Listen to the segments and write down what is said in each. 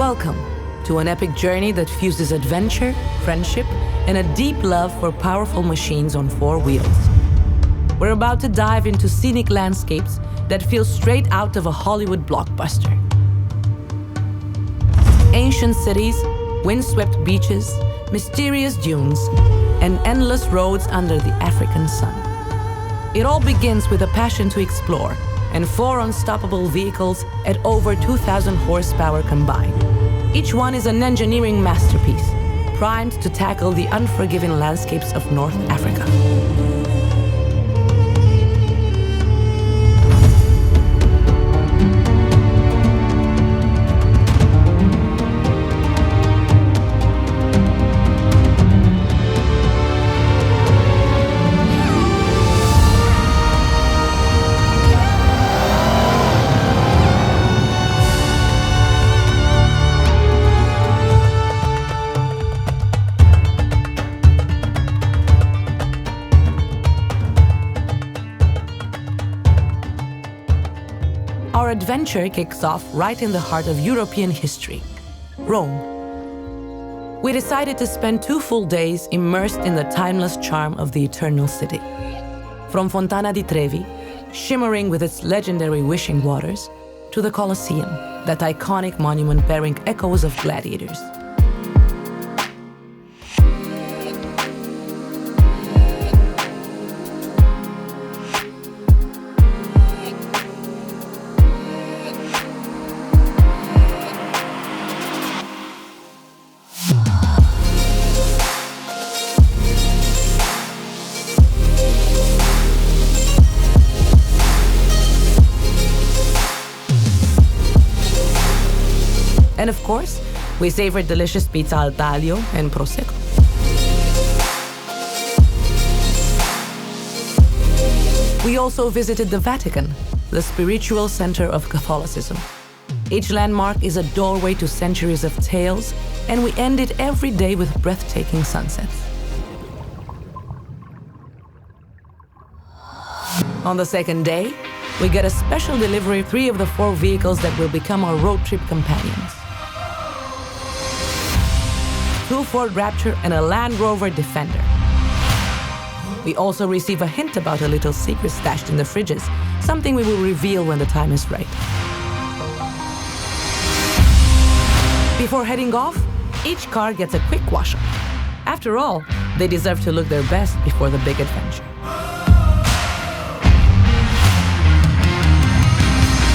Welcome to an epic journey that fuses adventure, friendship, and a deep love for powerful machines on four wheels. We're about to dive into scenic landscapes that feel straight out of a Hollywood blockbuster. Ancient cities, windswept beaches, mysterious dunes, and endless roads under the African sun. It all begins with a passion to explore and 4 unstoppable vehicles at over 2,000 horsepower combined. Each one is an engineering masterpiece, primed to tackle the unforgiving landscapes of North Africa. Our adventure kicks off right in the heart of European history, Rome. We decided to spend 2 full days immersed in the timeless charm of the Eternal City. From Fontana di Trevi, shimmering with its legendary wishing waters, to the Colosseum, that iconic monument bearing echoes of gladiators. And of course, we savored delicious pizza al taglio and prosecco. We also visited the Vatican, the spiritual center of Catholicism. Each landmark is a doorway to centuries of tales, and we ended every day with breathtaking sunsets. On the second day, we get a special delivery of 3 of the 4 vehicles that will become our road trip companions. 2 Ford Raptor and a Land Rover Defender. We also receive a hint about a little secret stashed in the fridges, something we will reveal when the time is right. Before heading off, each car gets a quick wash-up. After all, they deserve to look their best before the big adventure.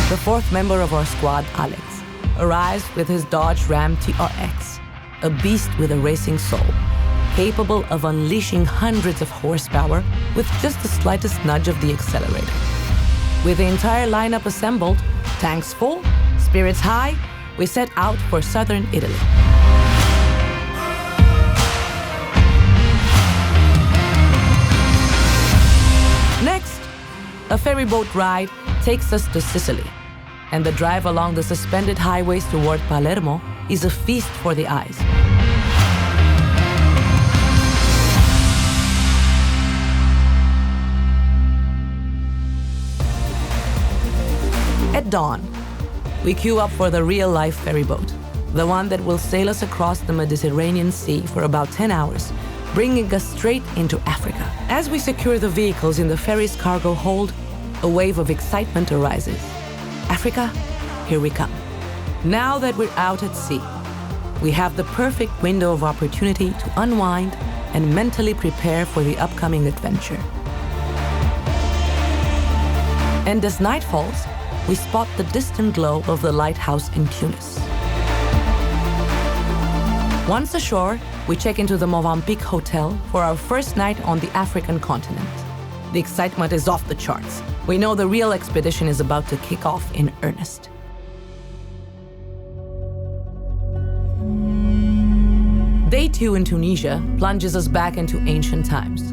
The 4th member of our squad, Alex, arrives with his Dodge Ram TRX, a beast with a racing soul, capable of unleashing hundreds of horsepower with just the slightest nudge of the accelerator. With the entire lineup assembled, tanks full, spirits high, we set out for southern Italy. Next, a ferry boat ride takes us to Sicily, and the drive along the suspended highways toward Palermo is a feast for the eyes. At dawn, we queue up for the real-life ferry boat, the one that will sail us across the Mediterranean Sea for about 10 hours, bringing us straight into Africa. As we secure the vehicles in the ferry's cargo hold, a wave of excitement arises. Africa, here we come. Now that we're out at sea, we have the perfect window of opportunity to unwind and mentally prepare for the upcoming adventure. And as night falls, we spot the distant glow of the lighthouse in Tunis. Once ashore, we check into the Movenpick Hotel for our first night on the African continent. The excitement is off the charts. We know the real expedition is about to kick off in earnest. Day 2 in Tunisia plunges us back into ancient times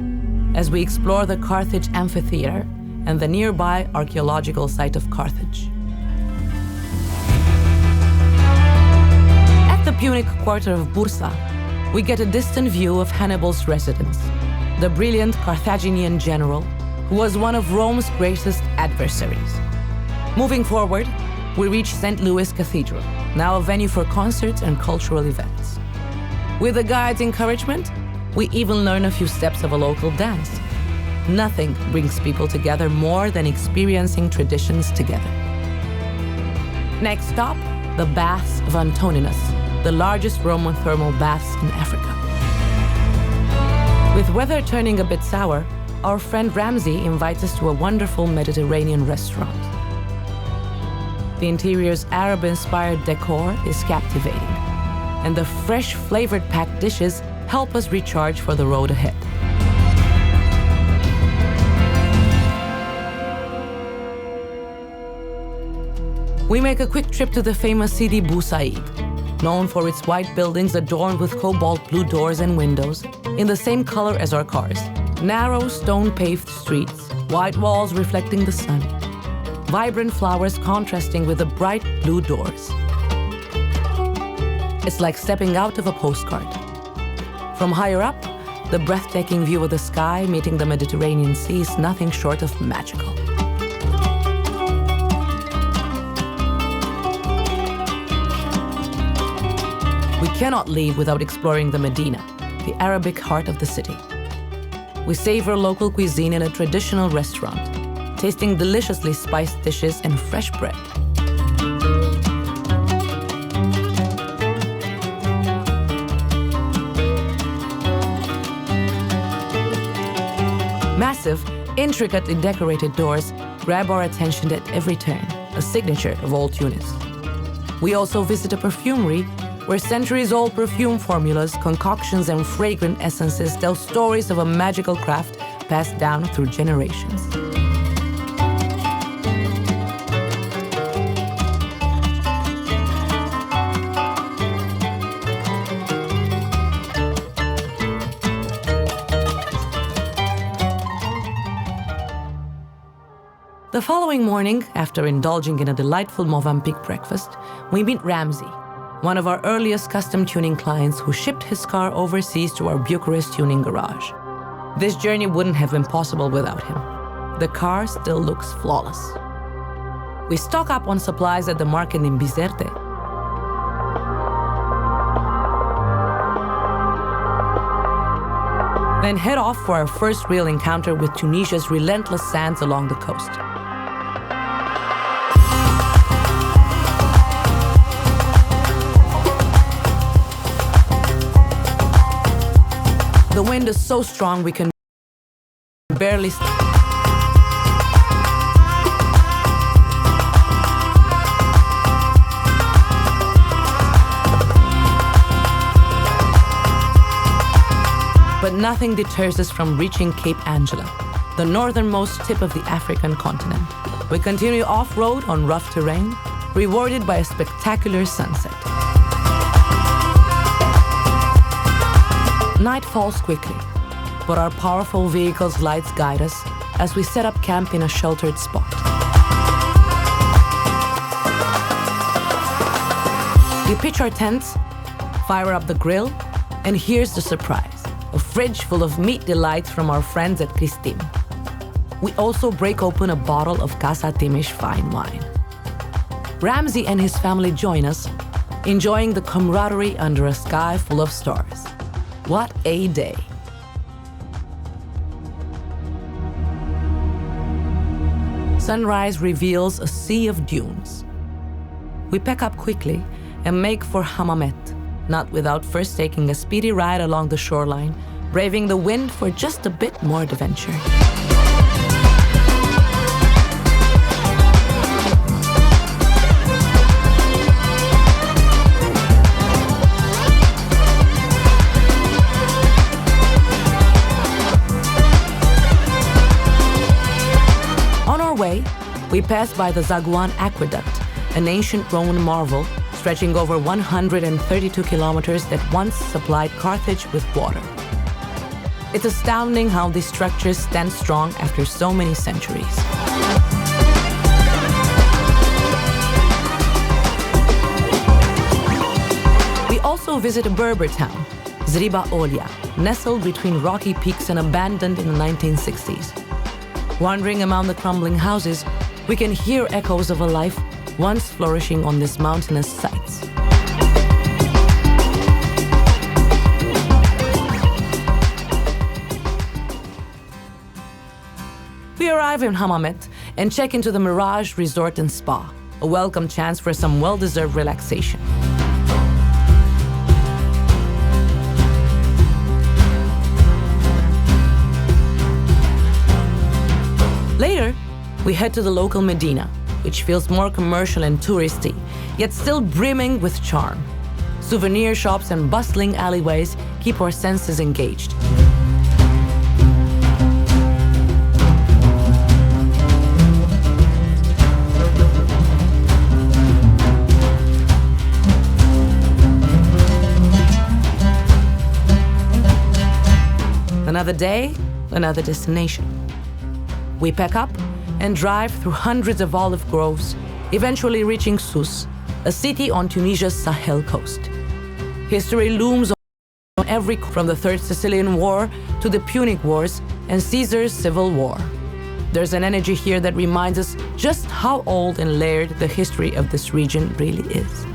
as we explore the Carthage Amphitheater and the nearby archaeological site of Carthage. At the Punic quarter of Busai, we get a distant view of Hannibal's residence, the brilliant Carthaginian general who was one of Rome's greatest adversaries. Moving forward, we reach St. Louis Cathedral, now a venue for concerts and cultural events. With the guide's encouragement, we even learn a few steps of a local dance. Nothing brings people together more than experiencing traditions together. Next stop, the Baths of Antoninus, the largest Roman thermal baths in Africa. With weather turning a bit sour, our friend Ramsey invites us to a wonderful Mediterranean restaurant. The interior's Arab-inspired decor is captivating, and the fresh, flavor-packed dishes help us recharge for the road ahead. We make a quick trip to the famous city Busai, known for its white buildings adorned with cobalt blue doors and windows, in the same color as our cars. Narrow, stone-paved streets, white walls reflecting the sun, vibrant flowers contrasting with the bright blue doors. It's like stepping out of a postcard. From higher up, the breathtaking view of the sky meeting the Mediterranean Sea is nothing short of magical. We cannot leave without exploring the Medina, the Arabic heart of the city. We savor local cuisine in a traditional restaurant, tasting deliciously spiced dishes and fresh bread. Massive, intricately decorated doors grab our attention at every turn, a signature of old Tunis. We also visit a perfumery where centuries-old perfume formulas, concoctions, and fragrant essences tell stories of a magical craft passed down through generations. The following morning, after indulging in a delightful Mozambique breakfast, we meet Ramsey, one of our earliest custom tuning clients who shipped his car overseas to our Bucharest tuning garage. This journey wouldn't have been possible without him. The car still looks flawless. We stock up on supplies at the market in Bizerte. Then head off for our first real encounter with Tunisia's relentless sands along the coast. The wind is so strong we can barely But nothing deters us from reaching Cape Angela, the northernmost tip of the African continent. We continue off-road on rough terrain, rewarded by a spectacular sunset. Night falls quickly, but our powerful vehicle's lights guide us as we set up camp in a sheltered spot. We pitch our tents, fire up the grill, and here's the surprise: a fridge full of meat delights from our friends at Christine. We also break open a bottle of Casa Timiș fine wine. Ramsey and his family join us, enjoying the camaraderie under a sky full of stars. What a day! Sunrise reveals a sea of dunes. We pack up quickly and make for Hamamet, not without first taking a speedy ride along the shoreline, braving the wind for just a bit more adventure. We pass by the Zagwan Aqueduct, an ancient Roman marvel stretching over 132 kilometers that once supplied Carthage with water. It's astounding how these structures stand strong after so many centuries. We also visit a Berber town, Zriba Olya, nestled between rocky peaks and abandoned in the 1960s. Wandering among the crumbling houses, we can hear echoes of a life once flourishing on these mountainous sites. We arrive in Hamamet and check into the Mirage Resort and Spa, a welcome chance for some well-deserved relaxation. Later, we head to the local Medina, which feels more commercial and touristy, yet still brimming with charm. Souvenir shops and bustling alleyways keep our senses engaged. Another day, another destination. We pack up and drive through hundreds of olive groves, eventually reaching Sousse, a city on Tunisia's Sahel coast. History looms on every from the Third Sicilian War to the Punic Wars and Caesar's Civil War. There's an energy here that reminds us just how old and layered the history of this region really is.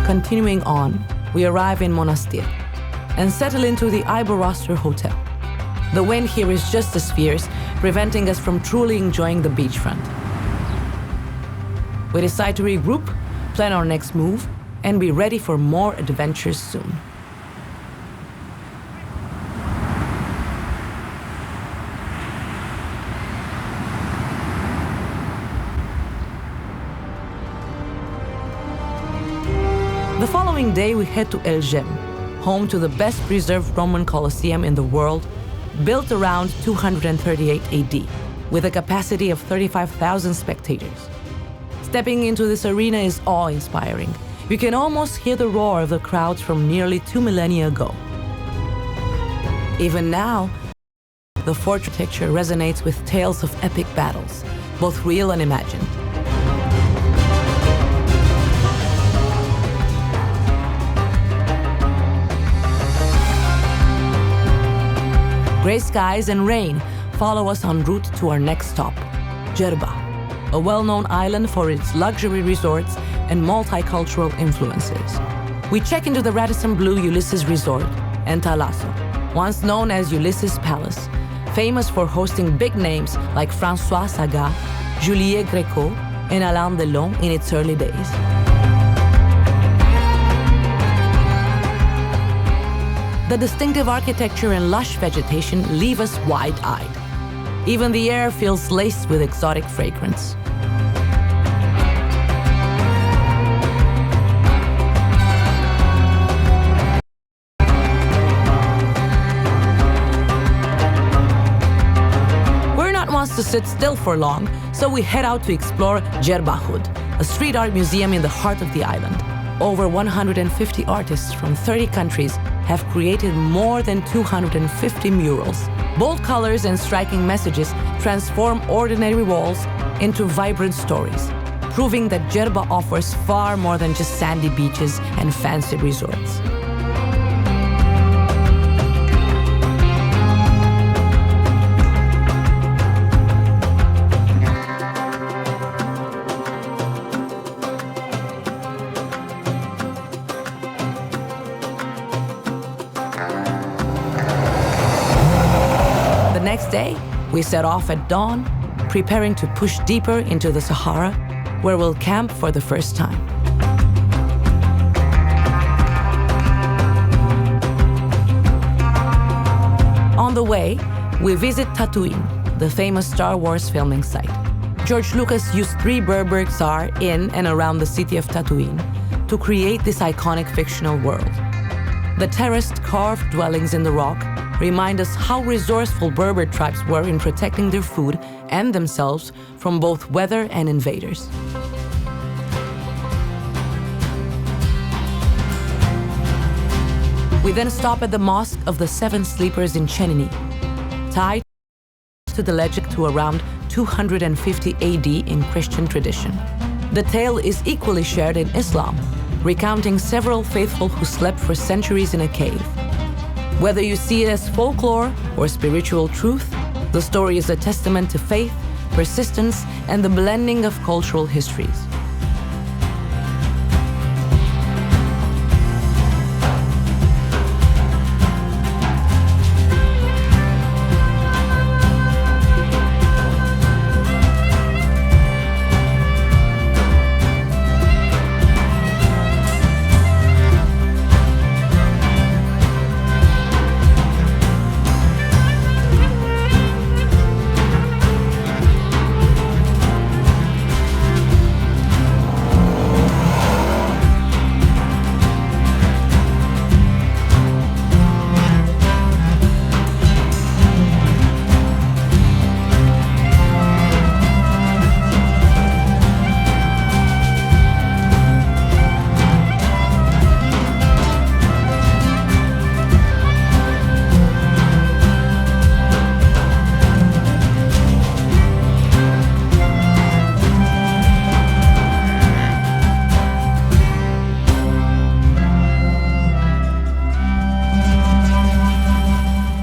Continuing on, we arrive in Monastir and settle into the Iberostar Hotel. The wind here is just as fierce, preventing us from truly enjoying the beachfront. We decide to regroup, plan our next move, and be ready for more adventures soon. The following day, we head to El Jem, home to the best preserved Roman Colosseum in the world, built around 238 AD, with a capacity of 35,000 spectators. Stepping into this arena is awe-inspiring. You can almost hear the roar of the crowds from nearly 2 millennia ago. Even now, the fort architecture resonates with tales of epic battles, both real and imagined. Gray skies and rain follow us en route to our next stop, Djerba, a well-known island for its luxury resorts and multicultural influences. We check into the Radisson Blu Ulysses Resort and Thalasso, once known as Ulysses Palace, famous for hosting big names like François Sagat, Juliet Gréco, and Alain Delon in its early days. The distinctive architecture and lush vegetation leave us wide-eyed. Even the air feels laced with exotic fragrance. We're not ones to sit still for long, so we head out to explore Djerba Hood, a street art museum in the heart of the island. Over 150 artists from 30 countries have created more than 250 murals. Bold colors and striking messages transform ordinary walls into vibrant stories, proving that Djerba offers far more than just sandy beaches and fancy resorts. Next day, we set off at dawn, preparing to push deeper into the Sahara, where we'll camp for the first time. On the way, we visit Tatooine, the famous Star Wars filming site. George Lucas used 3 Berber czars in and around the city of Tatooine to create this iconic fictional world. The terraced, carved dwellings in the rock remind us how resourceful Berber tribes were in protecting their food and themselves from both weather and invaders. We then stop at the Mosque of the Seven Sleepers in Chenini, tied to the legend to around 250 AD in Christian tradition. The tale is equally shared in Islam, recounting several faithful who slept for centuries in a cave. Whether you see it as folklore or spiritual truth, the story is a testament to faith, persistence, and the blending of cultural histories.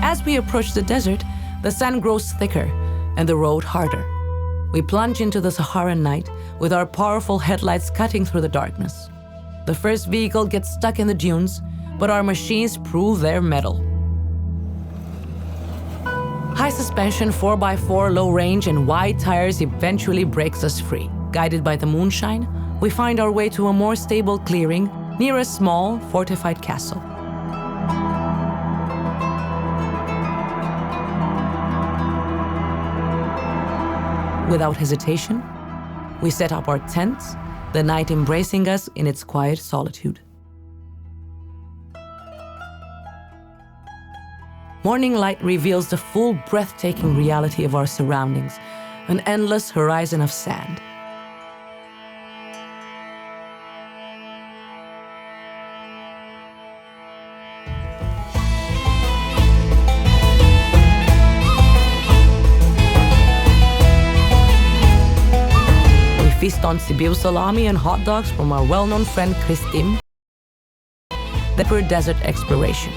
As we approach the desert, the sand grows thicker and the road harder. We plunge into the Saharan night with our powerful headlights cutting through the darkness. The first vehicle gets stuck in the dunes, but our machines prove their mettle. High suspension, 4x4, low range, and wide tires eventually breaks us free. Guided by the moonshine, we find our way to a more stable clearing near a small, fortified castle. Without hesitation, we set up our tents, the night embracing us in its quiet solitude. Morning light reveals the full, breathtaking reality of our surroundings, an endless horizon of sand. Feast on Sibiu salami and hot dogs from our well-known friend Christim. The pure desert exploration.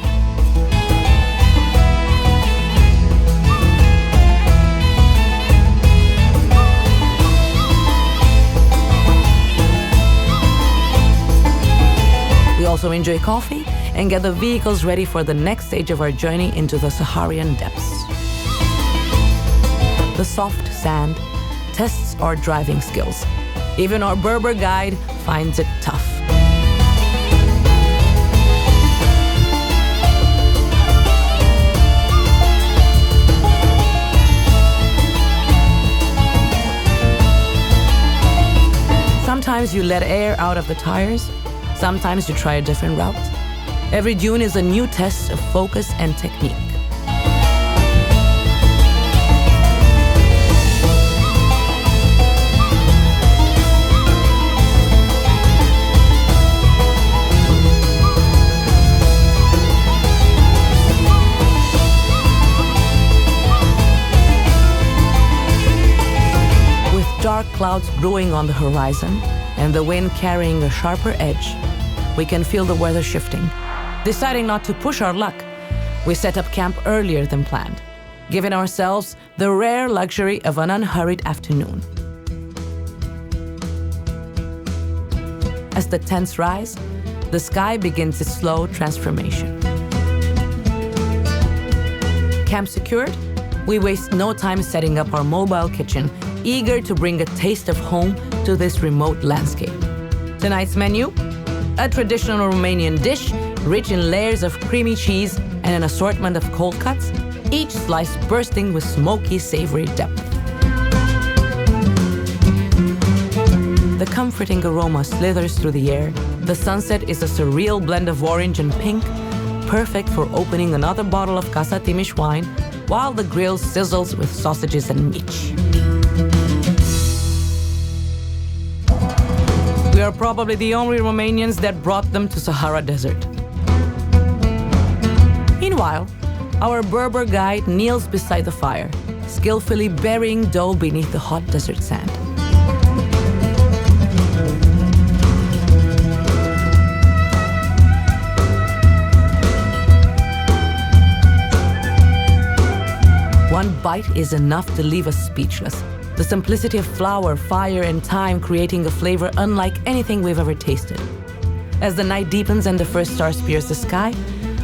We also enjoy coffee and get the vehicles ready for the next stage of our journey into the Saharan depths. The soft sand tests our driving skills. Even our Berber guide finds it tough. Sometimes you let air out of the tires, sometimes you try a different route. Every dune is a new test of focus and technique. Dark clouds brewing on the horizon and the wind carrying a sharper edge, we can feel the weather shifting. Deciding not to push our luck, we set up camp earlier than planned, giving ourselves the rare luxury of an unhurried afternoon. As the tents rise, the sky begins its slow transformation. Camp secured, we waste no time setting up our mobile kitchen, eager to bring a taste of home to this remote landscape. Tonight's menu? A traditional Romanian dish, rich in layers of creamy cheese and an assortment of cold cuts, each slice bursting with smoky, savory depth. The comforting aroma slithers through the air. The sunset is a surreal blend of orange and pink, perfect for opening another bottle of Casa Timiș wine while the grill sizzles with sausages and mici. We are probably the only Romanians that brought them to Sahara Desert. Meanwhile, our Berber guide kneels beside the fire, skillfully burying dough beneath the hot desert sand. One bite is enough to leave us speechless. The simplicity of flour, fire, and thyme creating a flavor unlike anything we've ever tasted. As the night deepens and the first stars pierce the sky,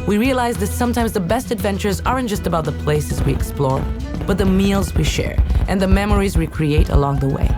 we realize that sometimes the best adventures aren't just about the places we explore, but the meals we share and the memories we create along the way.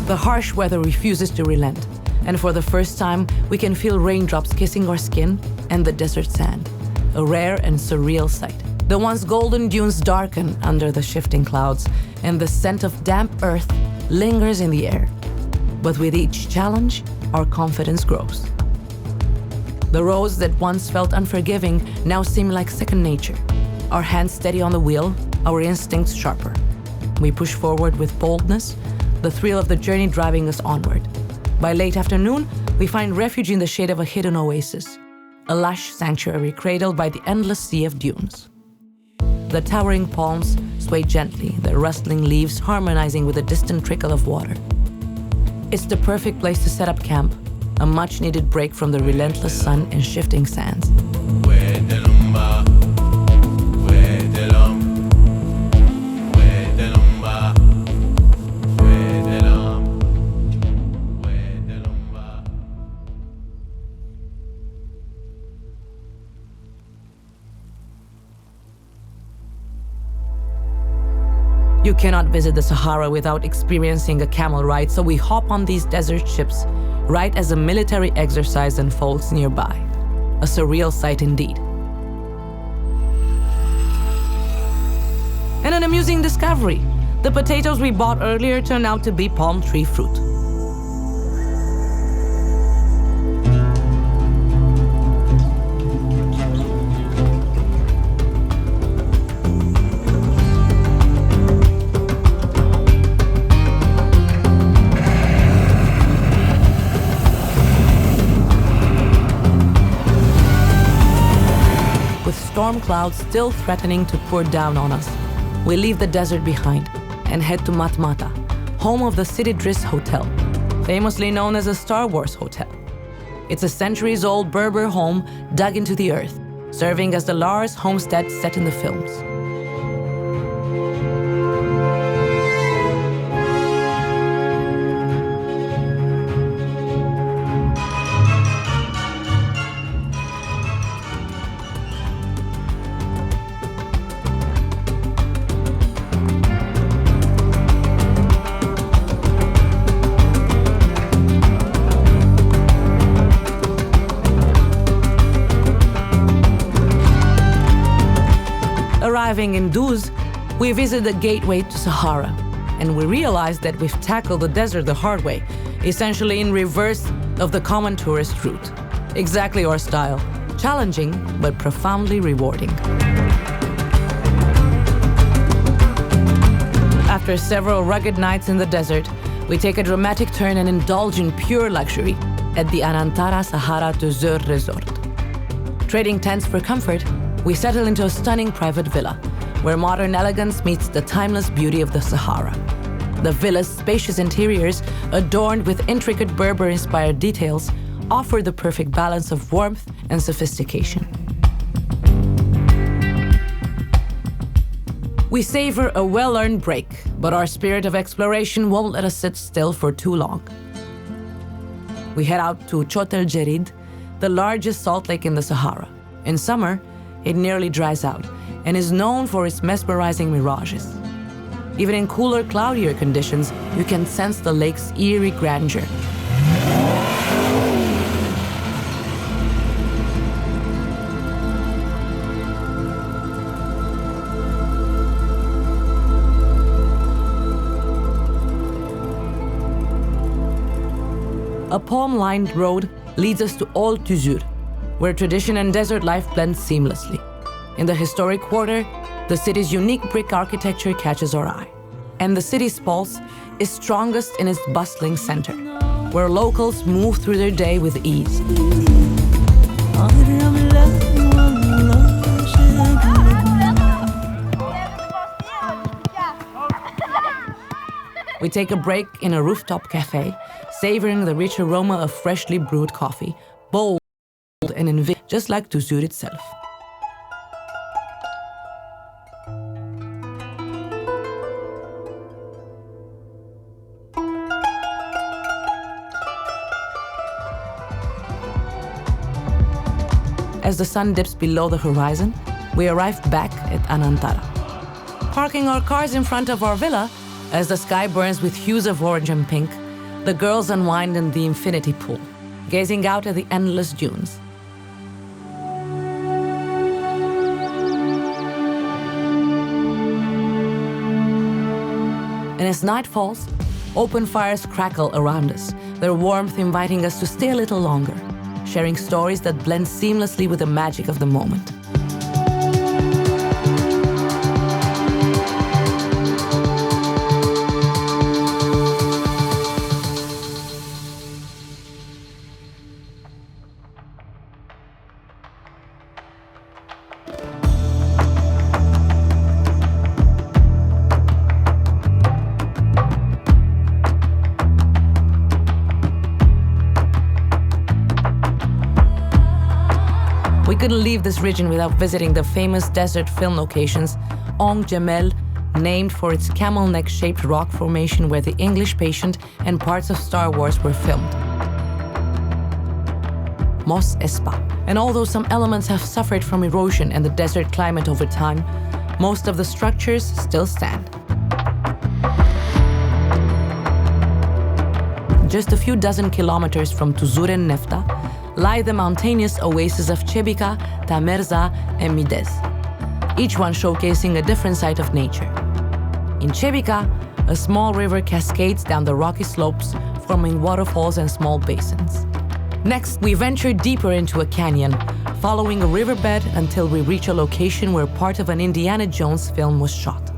The harsh weather refuses to relent, and for the first time, we can feel raindrops kissing our skin and the desert sand, a rare and surreal sight. The once golden dunes darken under the shifting clouds, and the scent of damp earth lingers in the air. But with each challenge, our confidence grows. The roads that once felt unforgiving now seem like second nature. Our hands steady on the wheel, our instincts sharper. We push forward with boldness, the thrill of the journey driving us onward. By late afternoon, we find refuge in the shade of a hidden oasis, a lush sanctuary cradled by the endless sea of dunes. The towering palms sway gently, their rustling leaves harmonizing with the distant trickle of water. It's the perfect place to set up camp, a much-needed break from the relentless sun and shifting sands. You cannot visit the Sahara without experiencing a camel ride, so we hop on these desert ships right as a military exercise unfolds nearby. A surreal sight indeed. And an amusing discovery. The potatoes we bought earlier turned out to be palm tree fruit. Storm clouds still threatening to pour down on us, we leave the desert behind and head to Matmata, home of the City Driss Hotel, famously known as a Star Wars hotel. It's a centuries-old Berber home dug into the earth, serving as the Lars homestead set in the films. Arriving in Duz, we visit the gateway to Sahara, and we realize that we've tackled the desert the hard way, essentially in reverse of the common tourist route. Exactly our style, challenging but profoundly rewarding. After several rugged nights in the desert, we take a dramatic turn and indulge in pure luxury at the Anantara Sahara Desert Resort. Trading tents for comfort, we settle into a stunning private villa, where modern elegance meets the timeless beauty of the Sahara. The villa's spacious interiors, adorned with intricate Berber-inspired details, offer the perfect balance of warmth and sophistication. We savor a well-earned break, but our spirit of exploration won't let us sit still for too long. We head out to Chot Jered, the largest salt lake in the Sahara. In summer, it nearly dries out and is known for its mesmerizing mirages. Even in cooler, cloudier conditions, you can sense the lake's eerie grandeur. a palm-lined road leads us to Old Tuzur, where tradition and desert life blend seamlessly. In the historic quarter, the city's unique brick architecture catches our eye. And the city's pulse is strongest in its bustling center, where locals move through their day with ease. We take a break in a rooftop cafe, savoring the rich aroma of freshly brewed coffee, bold and invigorating, just like Tuzur itself. As the sun dips below the horizon, we arrive back at Anantara. Parking our cars in front of our villa, as the sky burns with hues of orange and pink, the girls unwind in the infinity pool, gazing out at the endless dunes. And as night falls, open fires crackle around us, their warmth inviting us to stay a little longer, sharing stories that blend seamlessly with the magic of the moment. We couldn't leave this region without visiting the famous desert film locations, Ong Jamel, named for its camel neck-shaped rock formation where the English Patient and parts of Star Wars were filmed. Mos Espa. And although some elements have suffered from erosion and the desert climate over time, most of the structures still stand. Just a few dozen kilometers from Tuzur and Nefta lie the mountainous oases of Chebika, Tamerza, and Midez, each one showcasing a different side of nature. In Chebika, a small river cascades down the rocky slopes, forming waterfalls and small basins. Next, we venture deeper into a canyon, following a riverbed until we reach a location where part of an Indiana Jones film was shot.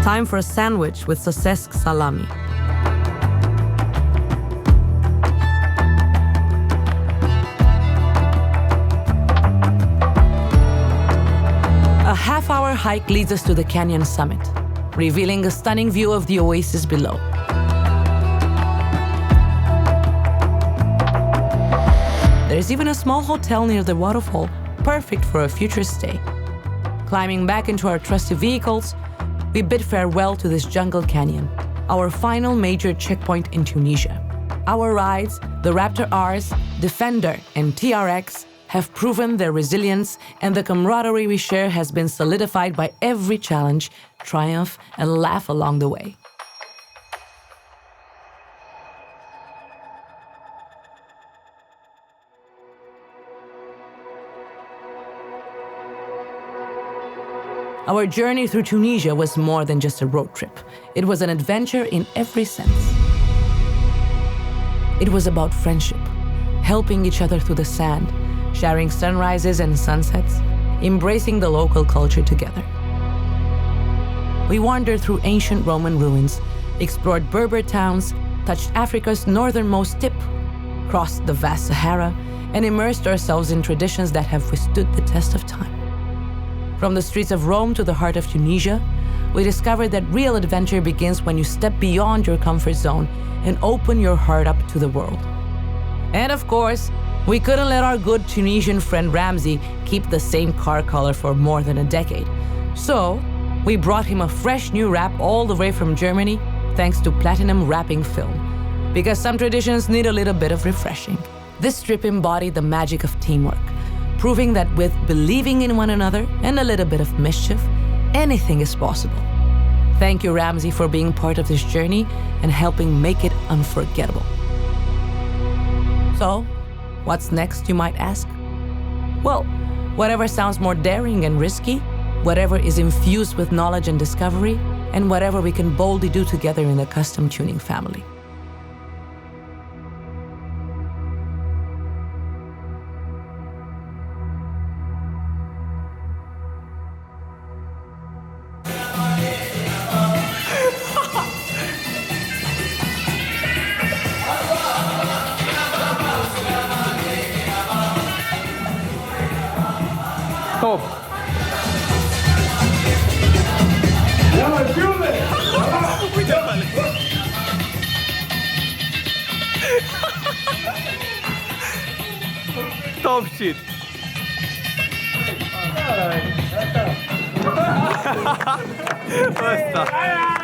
Time for a sandwich with Sosesc salami. A half-hour hike leads us to the canyon summit, revealing a stunning view of the oasis below. There's even a small hotel near the waterfall, perfect for a future stay. Climbing back into our trusty vehicles, we bid farewell to this jungle canyon, our final major checkpoint in Tunisia. Our rides, the Raptor Rs, Defender, and TRX, have proven their resilience, and the camaraderie we share has been solidified by every challenge, triumph, and laugh along the way. Our journey through Tunisia was more than just a road trip. It was an adventure in every sense. It was about friendship, helping each other through the sand, sharing sunrises and sunsets, embracing the local culture together. We wandered through ancient Roman ruins, explored Berber towns, touched Africa's northernmost tip, crossed the vast Sahara, and immersed ourselves in traditions that have withstood the test of time. From the streets of Rome to the heart of Tunisia, we discovered that real adventure begins when you step beyond your comfort zone and open your heart up to the world. And of course, we couldn't let our good Tunisian friend Ramzi keep the same car color for more than a decade. So, we brought him a fresh new wrap all the way from Germany, thanks to platinum wrapping film. Because some traditions need a little bit of refreshing. This strip embodied the magic of teamwork, proving that with believing in one another and a little bit of mischief, anything is possible. Thank you, Ramsey, for being part of this journey and helping make it unforgettable. So, what's next, you might ask? Well, whatever sounds more daring and risky, whatever is infused with knowledge and discovery, and whatever we can boldly do together in the custom tuning family. Top. Top shit. Ăsta.